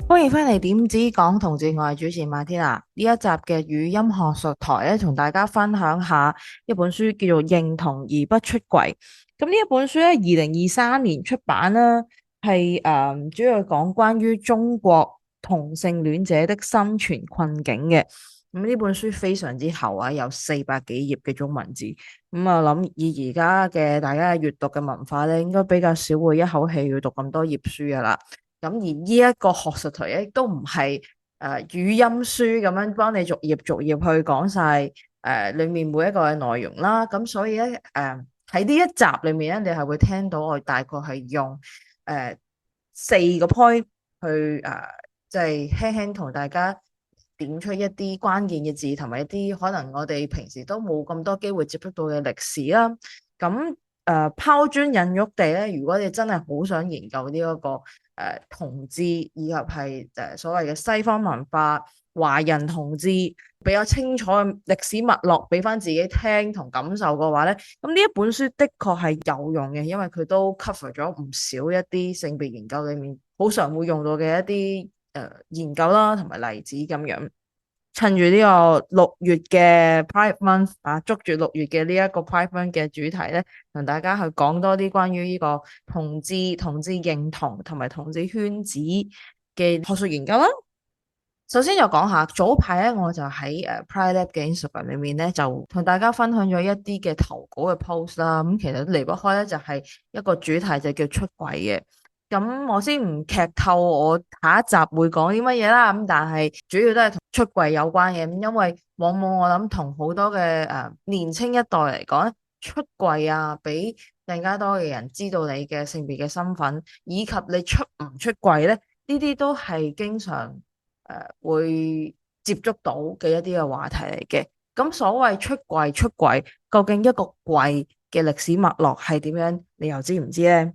歡迎翻嚟點止講同志，我係主持馬天娜。呢一集嘅語音學術台咧，同大家分享下一本書，叫做《認同而不出櫃》。咁呢一本書咧，2023年出版啦，係主要講關於中國同性戀者的生存困境嘅。咁呢本書非常之厚啊，有400幾頁嘅中文字。咁啊諗以而家嘅大家嘅閱讀嘅文化咧，應該比較少會一口氣要讀咁多頁書噶啦。咁而呢一個學術題咧，都唔係語音書咁樣幫你逐頁逐頁去講晒裡面每一個嘅內容啦。咁所以咧喺呢一集裡面咧，你係會聽到我大概係用4個 point 去即係輕輕同大家點出一啲關鍵嘅字，同埋一啲可能我哋平時都冇咁多機會接觸到嘅歷史啦。咁拋磚引玉地咧，如果你真係好想研究呢一個同志以及係所謂嘅西方文化、華人同志比較清楚嘅歷史脈絡俾翻自己聽同感受嘅話咧，咁呢一本書的確係有用嘅，因為佢都 cover 咗唔少一啲性別研究裏面好常會用到嘅一啲研究啦，同埋例子咁樣。趁住呢個6月嘅 Pride Month 捉住6月嘅呢一個 Pride Month 嘅主題咧，同大家去講多啲關於呢個同志認同同埋同志圈子嘅學術研究啦。首先就講下早排咧，我就喺Pride Lab 嘅 Instagram 裏面咧，就同大家分享咗一啲嘅投稿嘅 post 啦。咁其實離不開咧，就係一個主題就叫出櫃嘅。咁我先唔劇透我下一集會講啲乜嘢啦，咁但係主要都係同出櫃有關嘅。咁因為往往我諗同好多嘅年青一代嚟講咧，出櫃啊，俾更加多嘅人知道你嘅性別嘅身份，以及你出唔出櫃咧，呢啲都係經常會接觸到嘅一啲嘅話題嚟嘅。咁所謂出櫃，究竟一個櫃嘅歷史脈絡係點樣？你又知唔知呢？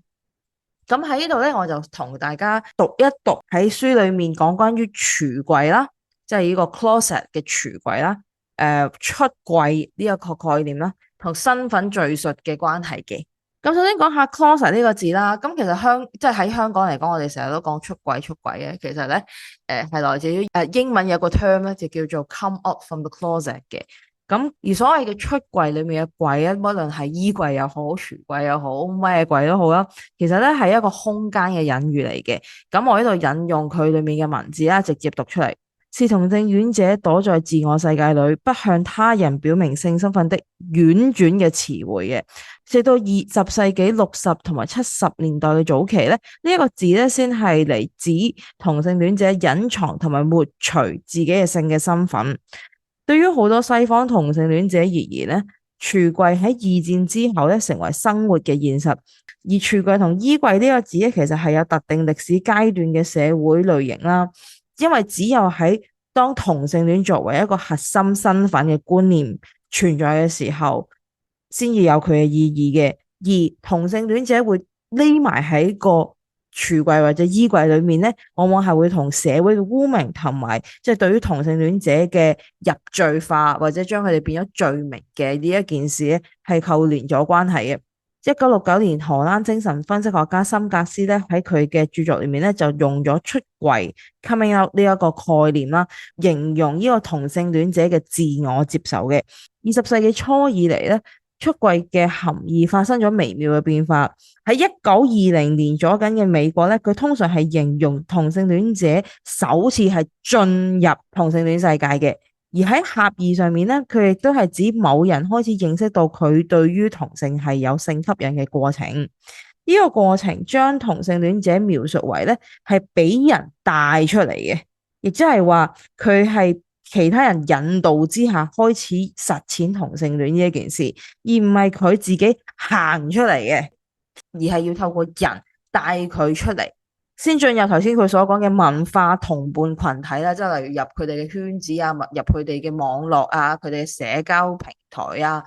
咁喺呢度咧，我就同大家讀一讀喺書裏面講關於櫥櫃啦，即係呢個 closet 嘅櫥櫃啦，出櫃呢一個概念啦，同身份敘述嘅關係嘅。咁首先講下 closet 呢個字啦。咁其實即係喺香港嚟講，我哋成日都講出櫃嘅。其實咧，係來自於英文有個 term 咧，就叫做 come out from the closet 嘅。咁而所謂嘅出櫃裏面嘅櫃啊，無論係衣櫃又好、櫥櫃又好、咩櫃都好啦，其實咧係一個空間嘅隱喻嚟嘅。咁我呢度引用佢裏面嘅文字啦，直接讀出嚟，是同性戀者躲在自我世界裏，不向他人表明性身份的婉轉嘅詞彙嘅。直到20世紀60同埋70年代嘅早期咧，呢一個字咧先係嚟指同性戀者隱藏同埋抹除自己嘅性嘅身份。對於好多西方同性戀者而言咧，櫥櫃喺2戰之後咧成為生活嘅現實，而櫥櫃同衣櫃呢個字咧其實係有特定歷史階段嘅社會類型啦，因為只有喺當同性戀作為一個核心身份嘅觀念存在嘅時候，先至有佢嘅意義嘅。而同性戀者會匿埋喺個櫥櫃或者衣櫃裏面咧，往往係會同社會嘅污名同埋即係對於同性戀者嘅入罪化或者將佢哋變咗罪名嘅呢一件事咧，係扣連咗關係嘅。1969年，荷蘭精神分析學家森格斯咧喺佢嘅著作裏面咧就用咗出櫃 coming out 呢一個概念啦，形容呢個同性戀者嘅自我接受嘅。20世紀初以嚟咧，出櫃嘅含義發生咗微妙嘅變化。喺1920年左緊嘅美國咧，佢通常係形容同性戀者首次係進入同性戀世界嘅。而喺狹義上面咧，佢亦都係指某人開始認識到佢對於同性係有性吸引嘅過程。呢個過程將同性戀者描述為咧係俾人帶出嚟嘅，亦即係話佢係其他人引導之下開始實踐同性戀呢一件事，而唔係佢自己行出嚟嘅，而係要透過人帶佢出嚟，先進入頭先佢所講嘅文化同伴群體啦，即係例如入佢哋嘅圈子啊，入佢哋嘅網絡啊，佢哋嘅社交平台啊，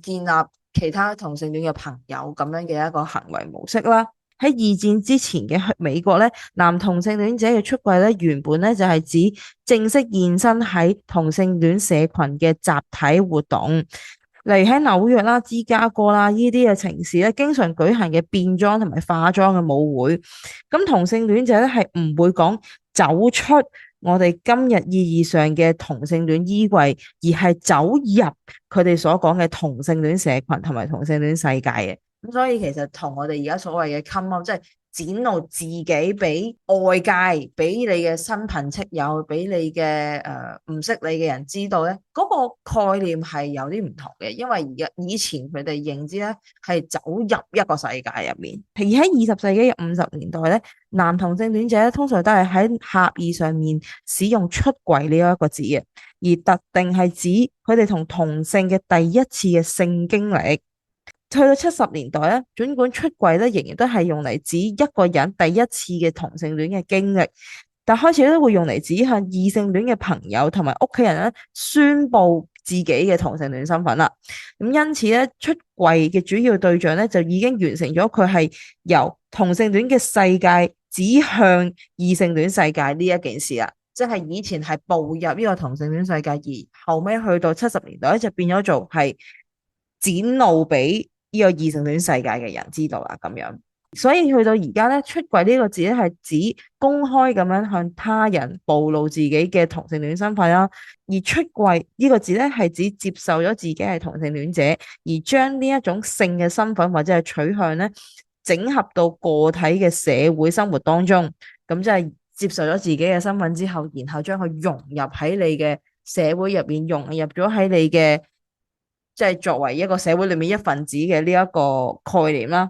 建立其他同性戀嘅朋友咁樣嘅一個行為模式啦。喺二戰之前嘅美國咧，男同性戀者嘅出櫃咧，原本咧就係指正式現身喺同性戀社群嘅集體活動。例如喺紐約啦、芝加哥啦呢啲嘅城市咧，經常舉行嘅變裝同埋化妝嘅舞會，咁同性戀者咧係唔會講走出我哋今日意義上嘅同性戀衣櫃，而係走入佢哋所講嘅同性戀社群同埋同性戀世界嘅。咁所以其實同我哋而家所謂嘅 come out，即係展露自己俾外界、俾你嘅親朋戚友、俾你嘅唔識你嘅人知道咧，嗰個概念係有啲唔同嘅，因為而家以前佢哋認知咧係走入一個世界入面，而喺20世紀嘅50年代咧，男同性戀者咧通常都係喺狹義上面使用出櫃呢一個字嘅，而特定係指佢哋同同性嘅第一次嘅性經歷。去到70年代咧，儘管出櫃咧仍然都係用嚟指一個人第一次嘅同性戀嘅經歷，但開始咧會用嚟指向異性戀嘅朋友同埋屋企人咧宣布自己嘅同性戀身份啦。咁因此咧，出櫃嘅主要對象咧就已經完成咗佢係由同性戀嘅世界指向異性戀世界呢一件事啦。即係以前係步入呢個同性戀世界，而後尾去到70年代就變咗做係展露俾呢個異性戀世界嘅人知道啦，咁樣。所以去到而家咧，出櫃呢個字咧係指公開咁樣向他人暴露自己嘅同性戀身份啦。而出櫃呢個字咧係指接受咗自己係同性戀者，而將呢一種性嘅身份或者係取向咧整合到個體嘅社會生活當中。咁即係接受咗自己嘅身份之後，然後將佢融入喺你嘅社會入邊，融入咗喺你嘅即係作為一個社會裏面一份子嘅呢一個概念啦。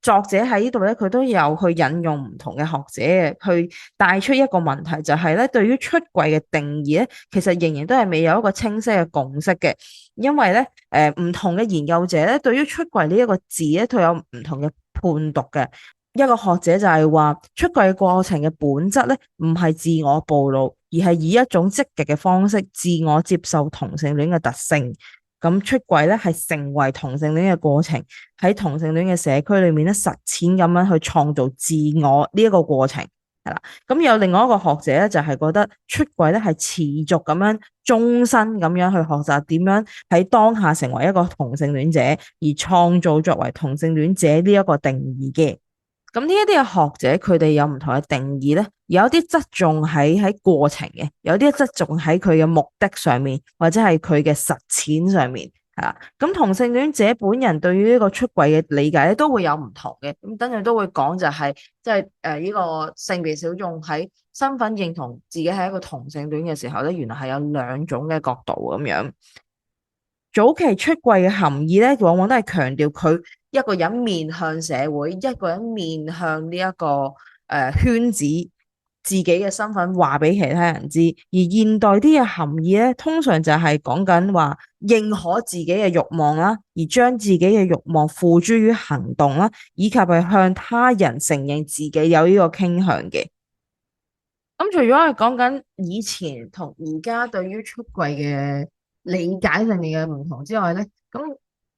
作者喺呢度咧，佢都有去引用唔同嘅學者去帶出一個問題，就係咧對於出櫃嘅定義咧，其實仍然都係未有一個清晰嘅共識嘅。因為咧唔同嘅研究者咧，對於出櫃呢一個字咧，都有唔同嘅判讀嘅。一個學者就係話，出櫃過程嘅本質咧，唔係自我暴露，而係以一種積極嘅方式自我接受同性戀嘅特性。咁出櫃咧係成為同性戀嘅過程，喺同性戀嘅社區裏面咧實踐咁樣去創造自我呢一個過程係啦。咁有另外一個學者咧就係覺得出櫃咧係持續咁樣終身咁樣去學習點樣喺當下成為一個同性戀者，而創造作為同性戀者呢一個定義嘅。咁呢一啲嘅學者佢哋有唔同嘅定義咧，有啲側重喺過程嘅，有啲側重喺佢嘅目的上面，或者係佢嘅實踐上面，係啦。咁同性戀者本人對於呢個出櫃嘅理解咧都會有唔同嘅。咁等陣都會講就係即係呢個性別小眾喺身份認同自己係一個同性戀嘅時候咧，原來係有兩種嘅角度咁樣。早期出櫃嘅含義咧，往往都係強調佢一個人面向社會，一個人面向呢一個圈子，自己嘅身份話俾其他人知。而現代啲嘅含義咧，通常就係講緊話認可自己嘅慾望啦，而將自己嘅慾望付諸於行動啦，以及係向他人承認自己有呢個傾向嘅。咁除咗係講緊以前同而家對於出櫃嘅理解上面嘅唔同之外咧，咁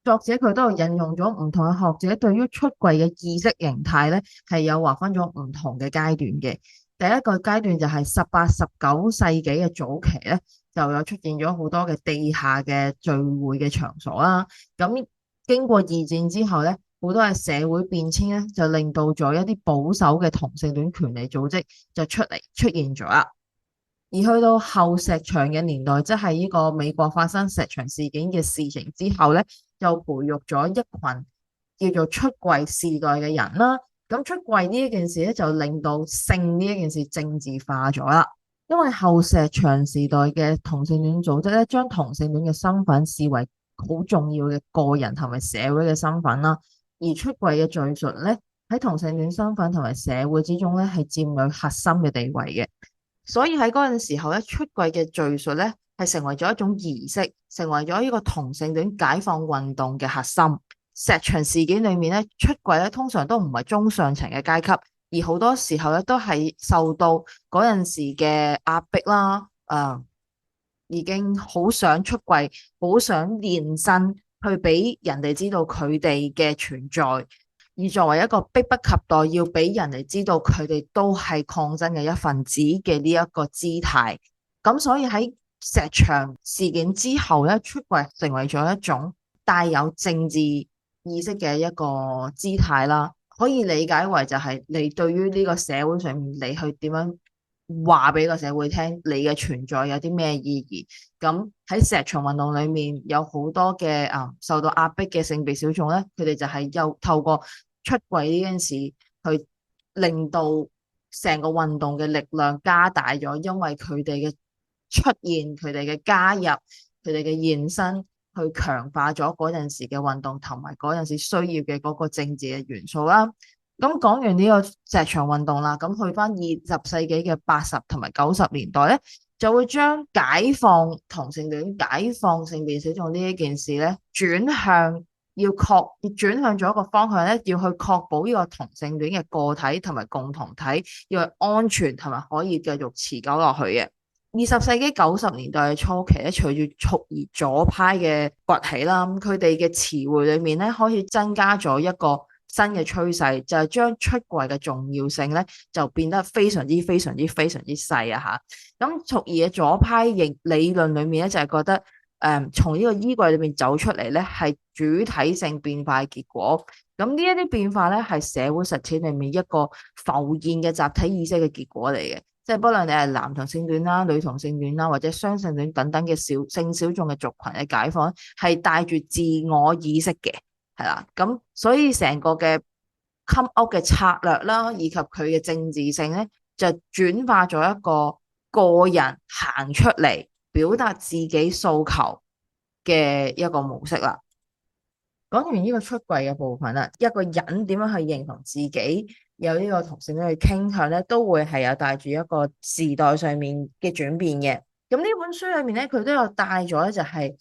作者佢都有引用咗唔同嘅學者對於出櫃嘅意識形態咧，係有劃分咗唔同嘅階段嘅。第一個階段就係18、19世紀嘅早期咧，就有出現咗好多嘅地下嘅聚會嘅場所啦。咁經過二戰之後咧，好多嘅社會變遷咧，就令到咗一啲保守嘅同性戀權利組織就出現咗啦。而去到後石牆嘅年代，即係呢個美國發生石牆事件嘅事情之後咧，就培育咗一群叫做出櫃時代嘅人啦。咁出櫃呢一件事咧，就令到性呢一件事政治化咗啦。因為後石牆時代嘅同性戀組織咧，將同性戀嘅身份視為好重要嘅個人同埋社會嘅身份啦。而出櫃嘅敘述咧，喺同性戀身份同埋社會之中咧，係佔有核心嘅地位嘅。所以喺嗰陣時候咧，出櫃嘅敘述咧，係成為咗一種儀式，成為咗呢個同性戀解放運動嘅核心。石牆事件裏面咧，出櫃咧通常都唔係中上層嘅階級，而好多時候咧都係受到嗰陣時嘅壓迫啦，已經好想出櫃，好想現身去俾人哋知道佢哋嘅存在。而作為一個迫不及待要俾人哋知道佢哋都係抗爭嘅一份子嘅呢一個姿態。咁所以喺石牆事件之後咧，出櫃成為咗一種帶有政治意識嘅一個姿態啦。可以理解為就係你對於呢個社會上面，你去點樣話俾個社會聽，你嘅存在有啲咩意義？咁喺石牆運動裏面有好多嘅受到壓迫嘅性別小眾咧，佢哋就係又透過出櫃呢件事去令到成個運動嘅力量加大咗，因為佢哋嘅出現、佢哋嘅加入、佢哋嘅現身，去強化咗嗰陣時嘅運動同埋嗰陣時需要嘅嗰個政治嘅元素啦。咁講完呢個石牆運動啦，咁去翻20世紀嘅80同埋90年代咧，就會將解放同性戀、解放性別小眾呢一件事咧，轉向咗一個方向咧，要去確保呢個同性戀嘅個體同埋共同體要係安全同埋可以繼續持久落去嘅。20世紀90年代嘅初期咧，隨住酷兒左派嘅崛起啦，佢哋嘅詞彙裏面咧，開始增加咗一個新嘅趨勢，就係將出櫃嘅重要性咧，就變得非常之細啊嚇。咁酷兒嘅左派理論裏面咧，就係覺得從呢個衣櫃裏面走出嚟咧，係主體性變化嘅結果。咁呢一啲變化咧，係社會實踐裏面一個浮現嘅集體意識嘅結果嚟嘅。即係不論你係男同性戀啦、女同性戀啦，或者雙性戀等等嘅性小眾嘅族群嘅解放，係帶住自我意識嘅，係啦。咁所以成個嘅 come out 嘅策略啦，以及佢嘅政治性咧，就轉化咗一個個人行出嚟表達自己訴求嘅一個模式啦。講完呢個出櫃嘅部分啦，一個人點樣去認同自己有呢個同性戀嘅傾向咧，都會係有帶住一個時代上面嘅轉變嘅。咁呢本書裏面咧，佢都有帶咗咧，就係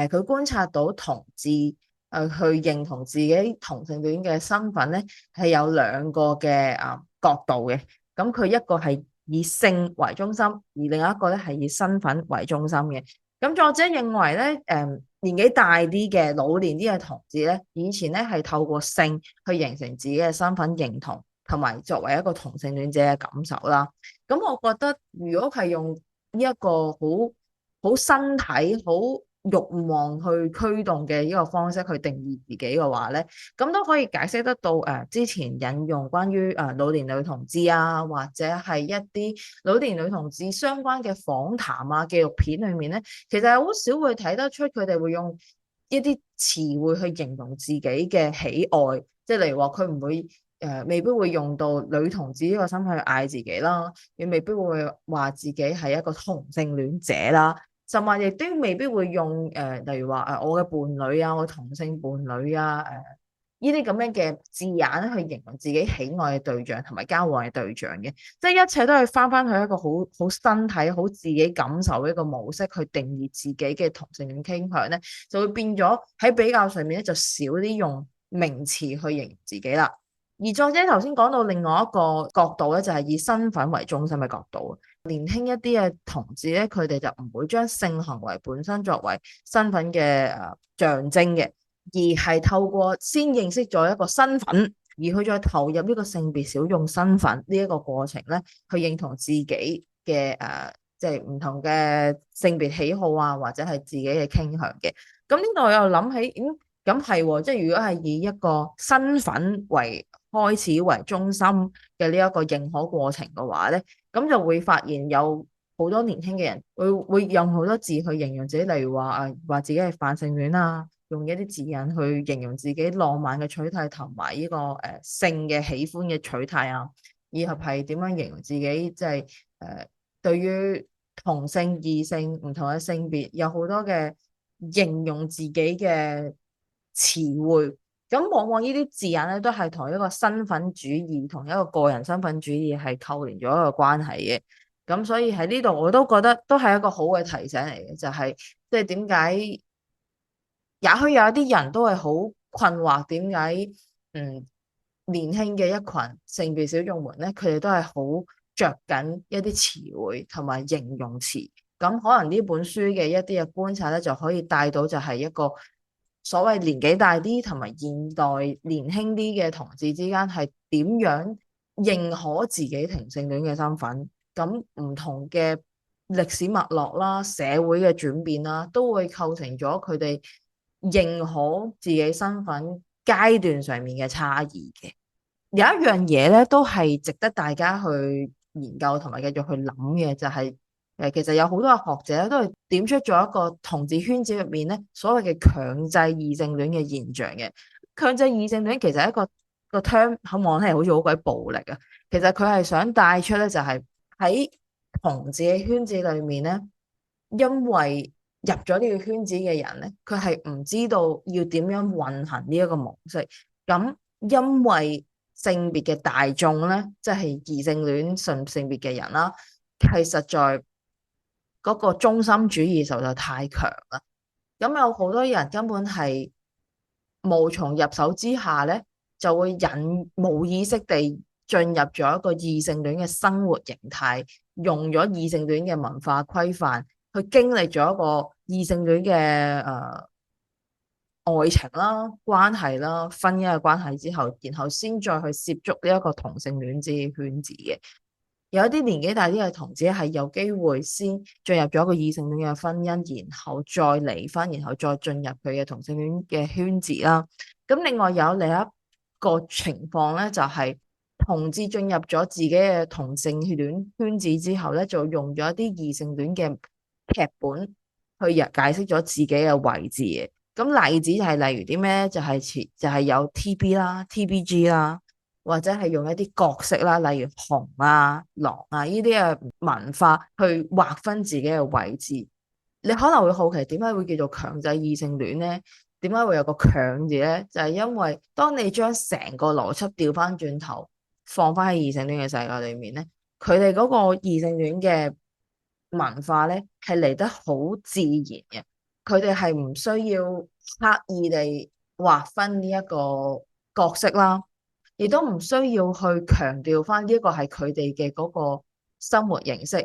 佢觀察到同志去認同自己同性戀嘅身份咧，係有兩個嘅角度嘅。咁佢一個係以性為中心，而另一個咧係以身份為中心嘅。咁作者認為咧，年紀大啲嘅老年啲嘅同志咧，以前咧係透過性去形成自己嘅身份認同，同埋作為一個同性戀者嘅感受啦。咁我覺得，如果係用呢一個好身體、好慾望去驅動嘅呢個方式去定義自己嘅話咧，咁都可以解釋得到之前引用關於老年女同志啊，或者係一啲老年女同志相關嘅訪談啊、紀錄片裏面咧，其實係好少會睇得出佢哋會用一啲詞彙去形容自己嘅喜愛，即係例如話佢唔會未必會用到女同志呢個身份去嗌自己啦，亦未必會話自己係一個同性戀者啦。甚至亦都未必會用例如話我嘅伴侶啊，我同性伴侶啊，呢啲咁樣嘅字眼去形容自己喜愛嘅對象同埋交往嘅對象嘅，即係一切都係翻去一個好身體、好自己感受嘅一個模式去定義自己嘅同性戀傾向咧，就會變咗喺比較上面咧就少啲用名詞去形容自己啦。而作者頭先講到另外一個角度咧，就係以身份為中心嘅角度。年輕一啲嘅同志咧，佢哋就唔會將性行為本身作為身份嘅象徵嘅，而係透過先認識咗一個身份，而佢再投入呢個性別小眾身份呢一個過程咧，去認同自己嘅即係唔同嘅性別喜好啊，或者係自己嘅傾向嘅。咁呢度我又諗起，咁係喎，即係如果係以一個身份為開始為中心嘅呢一個認可過程嘅話咧，咁就會發現有好多年輕嘅人會用好多字去形容自己，例如話自己係泛性戀啊，用一啲字眼去形容自己浪漫嘅取態同埋呢個性嘅喜歡嘅取態啊，以及係點樣形容自己即係對於同性異性唔同嘅性別有好多嘅形容自己嘅詞彙。咁往往呢啲字眼咧，都係同一個身份主義，同一個個人身份主義係扣連咗一個關係嘅。咁所以喺呢度我都覺得都係一個好嘅提醒嚟嘅，就係即係點解，也許有一啲人都係好困惑，點解年輕嘅一群性別小眾們咧，佢哋都係好着緊一啲詞彙同埋形容詞。咁可能呢本書嘅一啲嘅觀察咧，就可以帶到就係一個所謂年紀大啲同埋現代年輕啲嘅同志之間係點樣認可自己同性戀嘅身份。咁唔同嘅歷史脈絡啦、社會嘅轉變啦，都會構成咗佢哋認可自己身份階段上面嘅差異嘅。有一樣嘢咧，都係值得大家去研究同埋繼續去諗嘅，就係其實有好多嘅學者咧，都係點出咗一個同志圈子入面咧所謂嘅強制異性戀嘅現象嘅。強制異性戀其實係一個 term，望起嚟好似好鬼暴力啊。其實佢係想帶出咧，就係喺同志嘅圈子裏面咧，因為入咗呢個圈子嘅人咧，佢係唔知道要點樣運行呢一個模式。咁因為性別嘅大眾咧，即係異性戀順性別嘅人啦，係實在嗰個中心主義實在太強啦。咁有好多人根本係無從入手之下咧，就會無意識地進入咗一個異性戀嘅生活形態，用咗異性戀嘅文化規範去經歷咗一個異性戀嘅愛情啦、關係啦、婚姻嘅關係之後，然後先再去涉足呢一個同性戀之圈子嘅。有一啲年紀大啲嘅同志係有機會先進入咗一個異性戀嘅婚姻，然後再離婚，然後再進入佢嘅同性戀嘅圈子啦。咁另外有另一個情況咧，就係同志進入咗自己嘅同性戀圈子之後咧，就用咗一啲異性戀嘅劇本去解釋咗自己嘅位置嘅。咁例子就係例如啲咩，就係有 TB 啦、TBG 啦，或者係用一啲角色啦，例如熊啊、狼啊呢啲嘅文化去劃分自己嘅位置。你可能會好奇點解會叫做強制異性戀呢？點解會有個強字呢？就係因為當你將成個邏輯調翻轉頭，放翻喺異性戀嘅世界裏面呢，佢哋嗰個異性戀嘅文化呢係嚟得好自然嘅。佢哋係唔需要刻意地劃分呢一個角色啦，亦都唔需要去強調翻呢一個係佢哋嘅嗰個生活形式。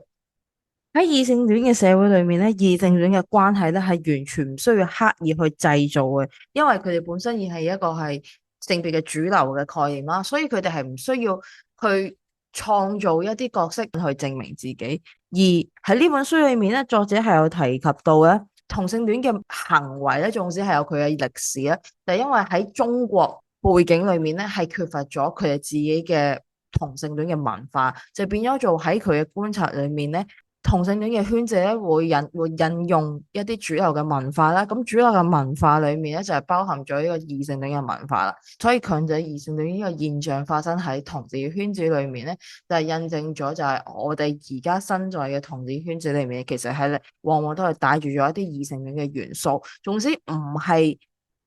喺異性戀嘅社會裏面咧，異性戀嘅關係咧係完全唔需要刻意去製造嘅，因為佢哋本身已係一個係性別嘅主流嘅概念啦，所以佢哋係唔需要去創造一啲角色去證明自己。而喺呢本書裏面咧，作者係有提及到咧，同性戀嘅行為咧，縱使係有佢嘅歷史咧，就因為喺中國背景裏面咧，係缺乏咗佢哋自己嘅同性戀嘅文化，就變咗做喺佢嘅觀察裏面咧，同性戀嘅圈子咧會引用一啲主流嘅文化啦。咁主流嘅文化裏面咧就係包含咗呢個異性戀嘅文化啦，所以強制異性戀呢個現象發生喺同志嘅圈子裏面咧，就係印證咗就係我哋而家身在嘅同志圈子裏面，其實係往往都係帶住咗一啲異性戀嘅元素，總之唔係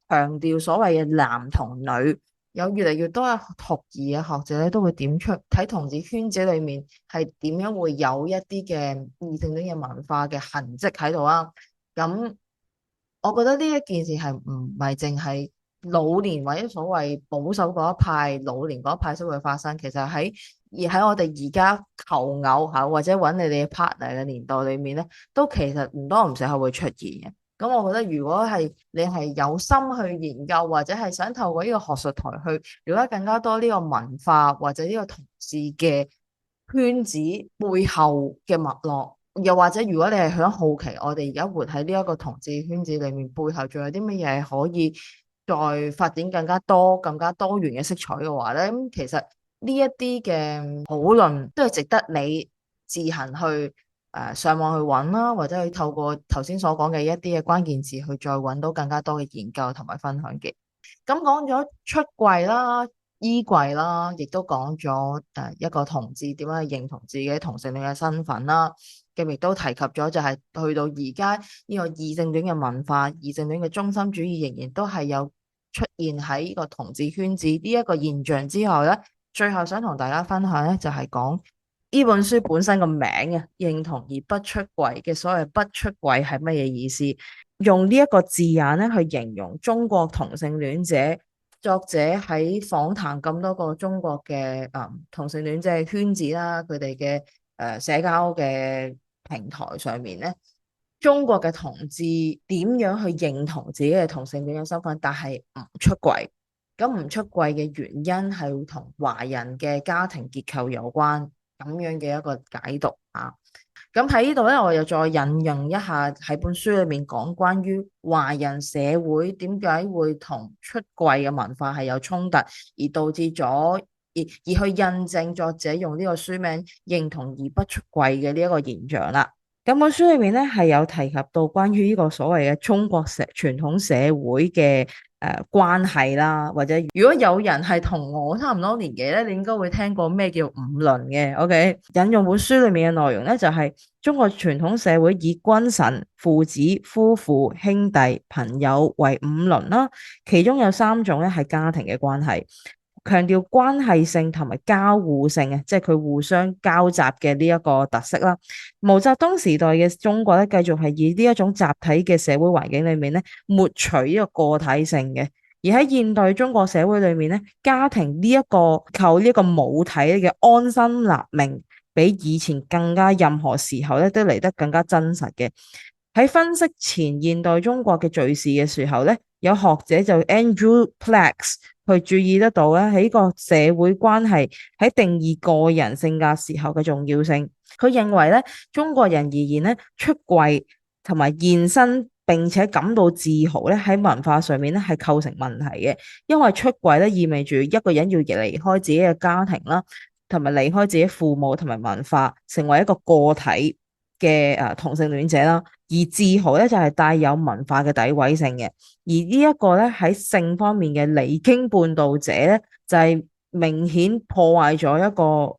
強調所謂嘅男同女。有越嚟越多嘅學兒嘅學者咧，都會點出睇同志圈子裏面係點樣會有一啲嘅異性戀嘅文化嘅痕跡喺度啊。咁我覺得呢一件事係唔係淨係老年或者所謂保守嗰一派、老年嗰一派先會發生，其實喺我哋而家求偶嚇或者揾你哋嘅 partner 嘅年代裏面咧，都其實唔多唔少係會出現嘅。咁我覺得如果係你係有心去研究，或者係想透過呢個學術台去了解更加多呢個文化或者呢個同志嘅圈子背後嘅脈絡，又或者如果你係想好奇我哋而家活喺呢一個同志圈子裏面背後仲有啲乜嘢可以再發展更加多更加多元嘅色彩嘅話咧，咁其實呢一啲嘅討論都係值得你自行去上網去揾啦，或者去透過頭先所講嘅一啲嘅關鍵字去再揾到更加多嘅研究同埋分享嘅。咁講咗出櫃啦、衣櫃啦，亦都講咗一個同志點樣去認同自己同性戀嘅身份啦。咁亦都提及咗就係去到而家呢個異性戀嘅文化、異性戀嘅中心主義仍然都係有出現喺呢個同志圈子呢一個現象之後咧，最後想同大家分享咧就係講呢本書本身個名啊，認同而不出櫃嘅所謂不出櫃係乜嘢意思？用呢一個字眼咧去形容中國同性戀者，作者喺訪談咁多個中國嘅同性戀者圈子啦，佢哋嘅社交嘅平台上面咧，中國嘅同志點樣去認同自己嘅同性戀嘅身份，但係唔出櫃。咁唔出櫃嘅原因係同華人嘅家庭結構有關，咁樣嘅一個解讀啊。咁喺呢度咧，我又再引用一下喺本書裏面講關於華人社會點解會同出櫃嘅文化係有衝突，而導致咗而去印證作者用呢個書名認同而不出櫃嘅呢一個現象啦。咁本書裏面咧係有提及到關於呢個所謂嘅中國傳統社會嘅關係啦，或者如果有人係同我差唔多年紀咧，你應該會聽過咩叫五倫嘅。OK，引用本書裏面嘅內容咧，就係中國傳統社會以君臣、父子、夫婦、兄弟、朋友為五倫啦，其中有三種咧係家庭嘅關係。強調關係性同埋交互性嘅，即係佢互相交集嘅呢一個特色啦。毛澤東時代嘅中國咧，繼續係以呢一種集體嘅社會環境裏面咧，抹除呢個個體性嘅。而喺現代中國社會裏面咧，家庭呢一個靠呢一個母體嘅安身立命，比以前更加任何時候咧都嚟得更加真實嘅。喺分析前現代中國嘅敘事嘅時候咧，有學者就 Andrew Plex 去注意得到咧，喺個社會關係喺定義個人性格時候嘅重要性。佢認為咧，中國人而言咧，出櫃同埋現身並且感到自豪咧，喺文化上面咧係構成問題嘅，因為出櫃咧意味住一個人要離開自己嘅家庭啦，同埋離開自己父母同埋文化，成為一個個體嘅同性戀者啦。而自豪咧就係帶有文化嘅詆毀性嘅，而呢一個咧喺性方面嘅離經叛道者咧，就係明顯破壞咗一個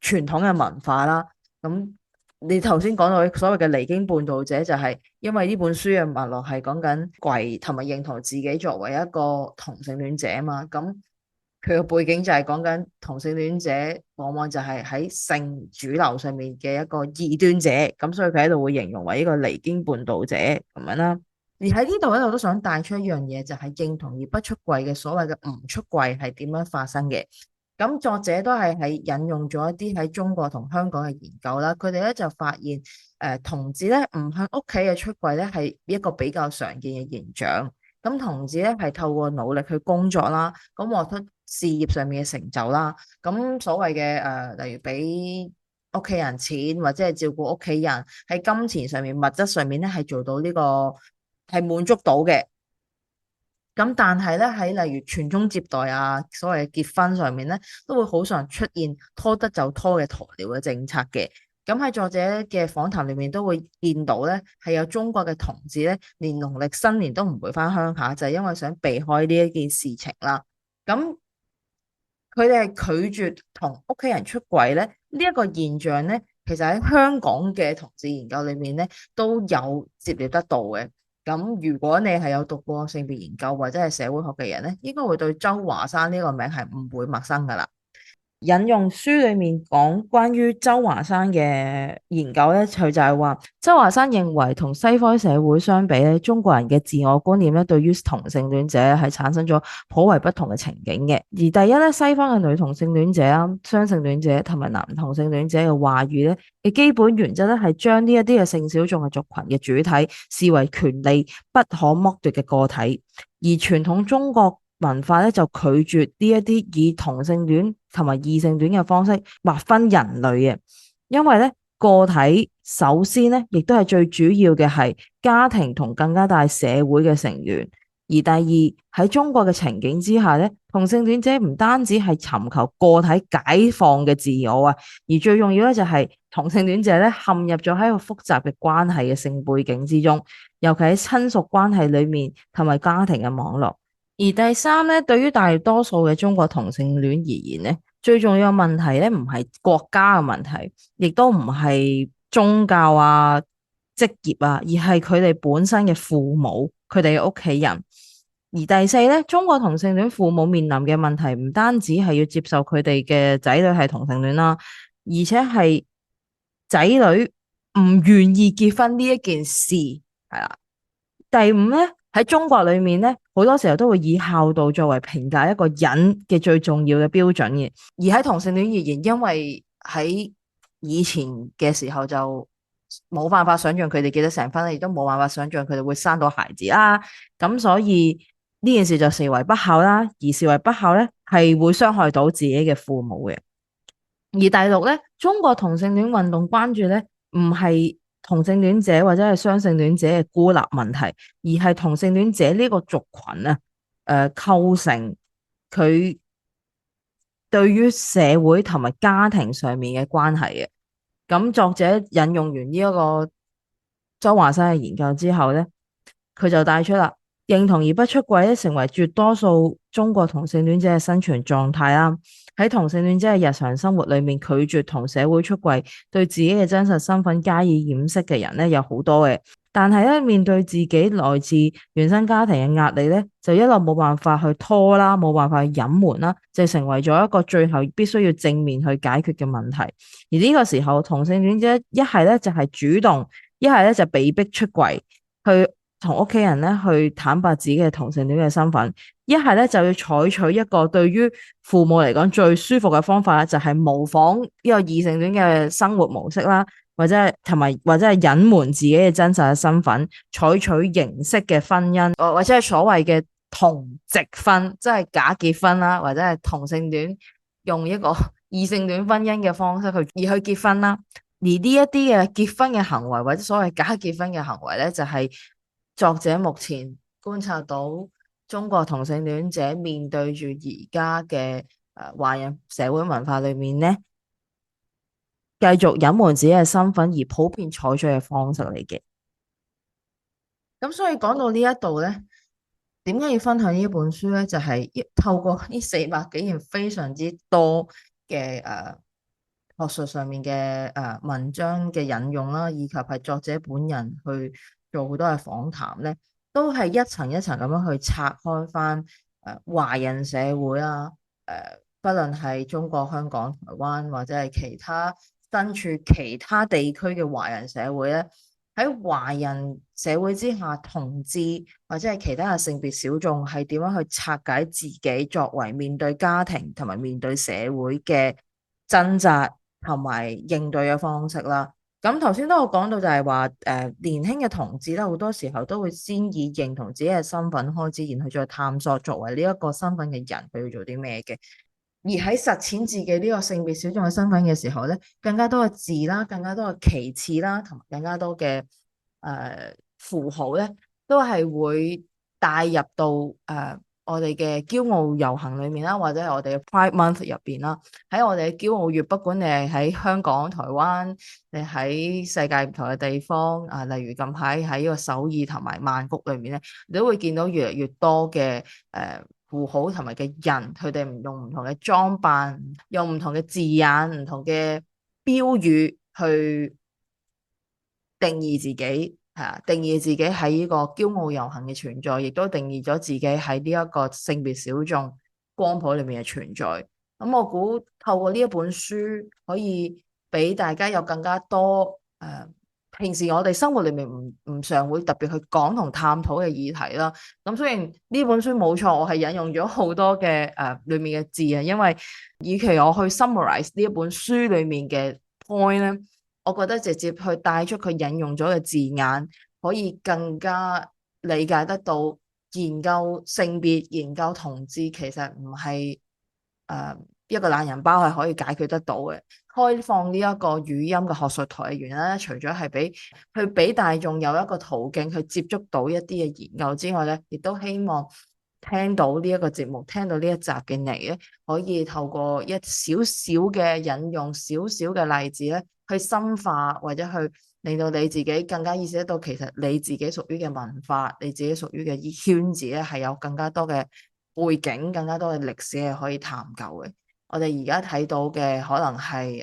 傳統嘅文化啦。咁你頭先講到所謂嘅離經叛道者，就係因為呢本書嘅脈絡係講緊櫃同埋認同自己作為一個同性戀者嘛。咁佢個背景就係講緊同性戀者往往就係喺性主流上面嘅一個異端者，咁所以佢喺度會形容為一個離經叛道者咁樣啦。而喺呢度咧，我都想帶出一樣嘢，就係認同而不出櫃嘅所謂嘅唔出櫃係點樣發生嘅。咁作者都係引用咗一啲喺中國同香港嘅研究啦，佢哋咧就發現同志咧唔向屋企嘅出櫃咧係一個比較常見嘅現象。咁同志咧係透過努力去工作啦，咁獲得事業上面嘅成就啦，咁所謂嘅例如俾屋企人錢或者係照顧屋企人，喺金錢上面、物質上面咧係做到呢個係滿足到嘅。咁但係咧喺例如傳宗接代啊，所謂嘅結婚上面咧，都會好常出現拖得就拖嘅鴕鳥嘅政策嘅。咁喺作者嘅訪談裏面都會見到咧，係有中國嘅同志咧，連農曆新年都唔會翻鄉下，就係因為想避開呢一件事情啦。咁佢哋係拒絕同屋企人出櫃咧，呢一個現象咧，其實喺香港嘅同志研究裏面咧都有接觸得到嘅。咁如果你係有讀過性別研究或者係社會學嘅人咧，應該會對周華山呢個名係唔會陌生噶啦。引用書裏面講關於周華山嘅研究咧，佢就係話周華山認為同西方社會相比咧，中國人嘅自我觀念咧，對於同性戀者係產生咗頗為不同嘅情景嘅。而第一咧，西方嘅女同性戀者啊、雙性戀者同埋男同性戀者嘅話語咧嘅基本原則咧，係將呢一啲嘅性小眾嘅族群嘅主體視為權利不可剝奪嘅個體，而傳統中國文化咧就拒絕呢一啲以同性戀同埋異性戀嘅方式劃分人類嘅，因為咧個體首先咧亦都係最主要嘅係家庭同更加大社會嘅成員，而第二喺中國嘅情景之下咧，同性戀者唔單止係尋求個體解放嘅自我啊，而最重要咧就係同性戀者咧陷入咗喺一個複雜嘅關係嘅性背景之中，尤其喺親屬關係裏面同埋家庭嘅網絡。而第三咧，對於大多數嘅中國同性戀而言咧，最重要嘅問題咧，唔係國家嘅問題，亦都唔係宗教啊、職業啊，而係佢哋本身嘅父母、佢哋嘅屋企人。而第四咧，中國同性戀父母面臨嘅問題，唔單止係要接受佢哋嘅仔女係同性戀啦，而且係仔女唔願意結婚呢一件事，係啦。第五咧，喺中國裏面咧，好多時候都會以孝道作為評價一個人嘅最重要嘅標準嘅。而喺同性戀而言，因為喺以前嘅時候就冇辦法想象佢哋結得成婚，亦都冇辦法想象佢哋會生到孩子啦。咁所以呢件事就視為不孝啦，而視為不孝咧係會傷害到自己嘅父母嘅。而第六咧，中國同性戀運動關注咧，唔係同性戀者或者係雙性戀者嘅孤立問題，而係同性戀者呢個族群啊，構成佢對於社會同埋家庭上面嘅關係嘅。咁作者引用完呢一個周華山嘅研究之後咧，佢就帶出啦，認同而不出櫃咧，成為絕多數中國同性戀者嘅生存狀態啦。喺同性戀者嘅日常生活裏面，拒絕同社會出櫃，對自己嘅真實身份加以掩飾嘅人咧，有好多嘅。但係咧，面對自己來自原生家庭嘅壓力咧，就一路冇辦法去拖啦，冇辦法去隱瞞啦，就成為咗一個最後必須要正面去解決嘅問題。而呢個時候，同性戀者一係咧就係主動，一係咧就被逼出櫃，去同屋企人咧去坦白自己嘅同性戀嘅身份，一係咧就要採取一個對於父母嚟講最舒服嘅方法咧，就係模仿呢個異性戀嘅生活模式啦。或者係同埋或者係隱瞞自己嘅真實嘅身份，採取形式嘅婚姻，或者係所謂嘅同籍婚，即係假結婚啦，或者係同性戀用一個異性戀婚姻嘅方式去結婚啦。而呢一啲嘅結婚嘅行為或者所謂假結婚嘅行為咧，就係作者目前觀察到中國同性戀者面對住而家嘅華人社會文化裏面咧，繼續隱瞞自己嘅身份而普遍採取嘅方式嚟嘅。咁所以講到呢一度咧，點解要分享呢本書咧？就係透過呢400幾頁非常之多嘅學術上面嘅文章嘅引用啦，以及係作者本人去做好多嘅訪談咧，都係一層一層咁樣去拆開翻華人社會啦，不論係中國香港、台灣或者係其他身處其他地區嘅華人社會咧，喺華人社會之下，同志或者係其他嘅性別小眾係點樣去拆解自己作為面對家庭同埋面對社會嘅掙扎同埋應對嘅方式啦。咁頭先都有講到就係話，年輕嘅同志咧，好多時候都會先以認同自己嘅身份開始，然後再探索作為呢一個身份嘅人佢要做啲咩嘅。而喺實踐自己呢個性別小眾嘅身份嘅時候咧，更加多嘅字啦，更加多嘅旗幟啦，同埋更加多嘅符號咧，都係會帶入到我哋嘅驕傲遊行裏面啦，或者係我哋嘅 Pride Month 入邊啦。喺我哋嘅驕傲月，不管你係喺香港、台灣，你喺世界唔同嘅地方例如近排喺呢個首爾同埋曼谷裏面咧，你都會見到越嚟越多嘅符號同埋嘅人，佢哋唔用唔同嘅裝扮，用唔同嘅字眼、唔同嘅標語去定義自己，定義自己喺呢個驕傲遊行嘅存在，亦都定義咗自己喺呢一個性別小眾光譜裏面嘅存在。咁我估透過呢一本書，可以俾大家有更加多平時我哋生活裏面唔常會特別去講同探討嘅議題啦。咁雖然呢本書冇錯，我係引用咗好多嘅裏面嘅字啊，因為與其我去 summarize 呢一本書裏面嘅 point 咧，我覺得直接去帶出佢引用咗嘅字眼，可以更加理解得到研究性別、研究同志其實唔係一個懶人包係可以解決得到嘅。開放呢一個語音嘅學術台嘅原因咧，除咗係俾大眾有一個途徑去接觸到一啲嘅研究之外咧，亦都希望聽到呢一個節目、聽到呢一集嘅你咧，可以透過一少少嘅引用、少少嘅例子咧，去深化或者去令到你自己更加意識得到，其實你自己屬於嘅文化、你自己屬於嘅圈子咧，係有更加多嘅背景、更加多嘅歷史係可以探究嘅。我哋而家睇到嘅可能係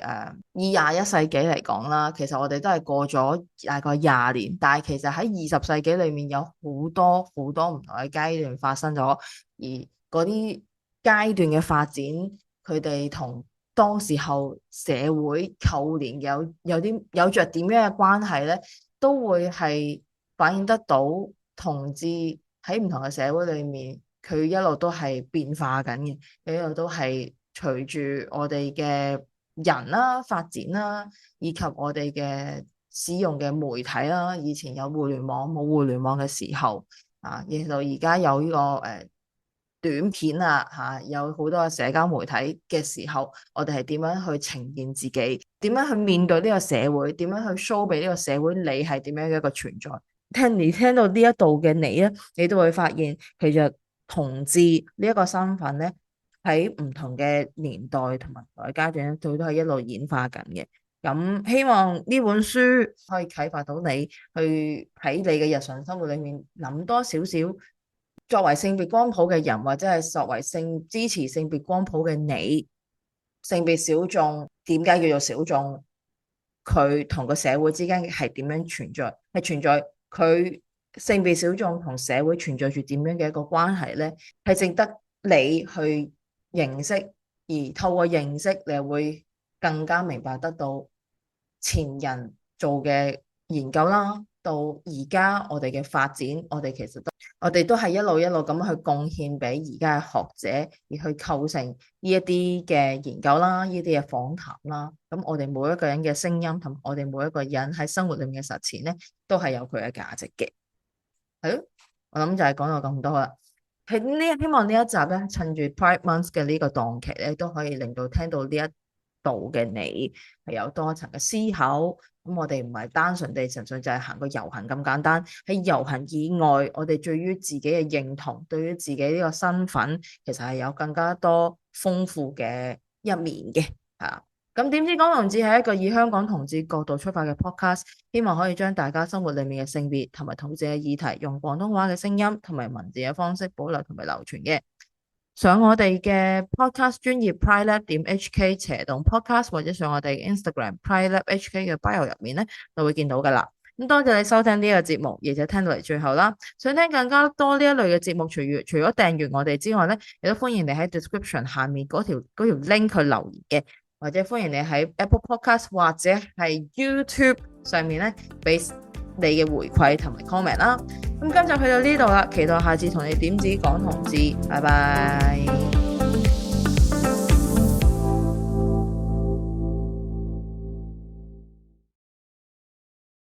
以21世紀嚟講啦，其實我哋都係過咗大概20年，但係其實喺20世紀裏面有好多好多唔同嘅階段發生咗，而嗰啲階段嘅發展，佢哋同當時候社會構年有着點樣嘅關係咧，都會係反映得到同志喺唔同嘅社會裏面，佢一路都係變化緊嘅，佢一路都係隨住我哋嘅人啦、發展啦，以及我哋嘅使用嘅媒體啦。以前有互聯網冇互聯網嘅時候啊，亦到而家有呢個短片啊嚇，有好多嘅社交媒體嘅時候，我哋係點樣去呈現自己？點樣去面對呢個社會？點樣去 show 俾呢個社會你係點樣嘅一個存在？聽到呢一度嘅你咧，你都會發現其實同志呢一個身份咧，喺唔同嘅年代同埋階段咧，佢都係一路演化緊嘅。咁希望呢本書可以啟發到你，去喺你嘅日常生活裏面諗多少少。作為性別光譜嘅人，或者係作為支持性別光譜嘅你，性別小眾點解叫做小眾？佢同個社會之間係點樣存在？係存在佢性別小眾同社會存在住點樣嘅一個關係呢？係值得你去認識，而透過認識，你會更加明白得到前人做嘅研究啦，到而家我哋嘅發展，我哋都係一路一路咁去貢獻俾而家嘅學者，而去構成呢一啲嘅研究啦，呢啲嘅訪談啦。咁我哋每一個人嘅聲音同我哋每一個人喺生活裏面嘅實踐咧，都係有佢嘅價值嘅。係咯，我諗就係講到咁多啦。希望呢一集咧，趁住 Pride Month 嘅呢個檔期咧，都可以令到聽到呢一度嘅你係有多一層嘅思考。咁我哋唔係單純地純粹就係行個遊行咁簡單，喺遊行以外，我哋對於自己嘅認同，對於自己呢個身份，其實係有更加多豐富嘅一面嘅嚇。咁點知港同志係一個以香港同志角度出發嘅 podcast，希望可以將大家生活裡面嘅性別同埋同志嘅議題，用廣東話嘅聲音同埋文字嘅方式保留同埋流傳嘅。上我哋嘅 podcast 專頁 pridelab.hk/podcast， 或者上我哋 Instagram pridelabhk 嘅 bio 入面咧，就會見到噶啦。咁多謝你收聽呢個節目，而且聽到嚟最後啦。想聽更加多呢一類嘅節目，除咗訂閱我哋之外咧，亦都歡迎你喺 description 下面嗰條 link 去留言嘅，或者歡迎你喺 Apple Podcast 或者係 YouTube 上面咧俾你嘅回饋同埋 comment 啦。咁今集去到呢度啦，期待下次同你點止講同志，拜拜。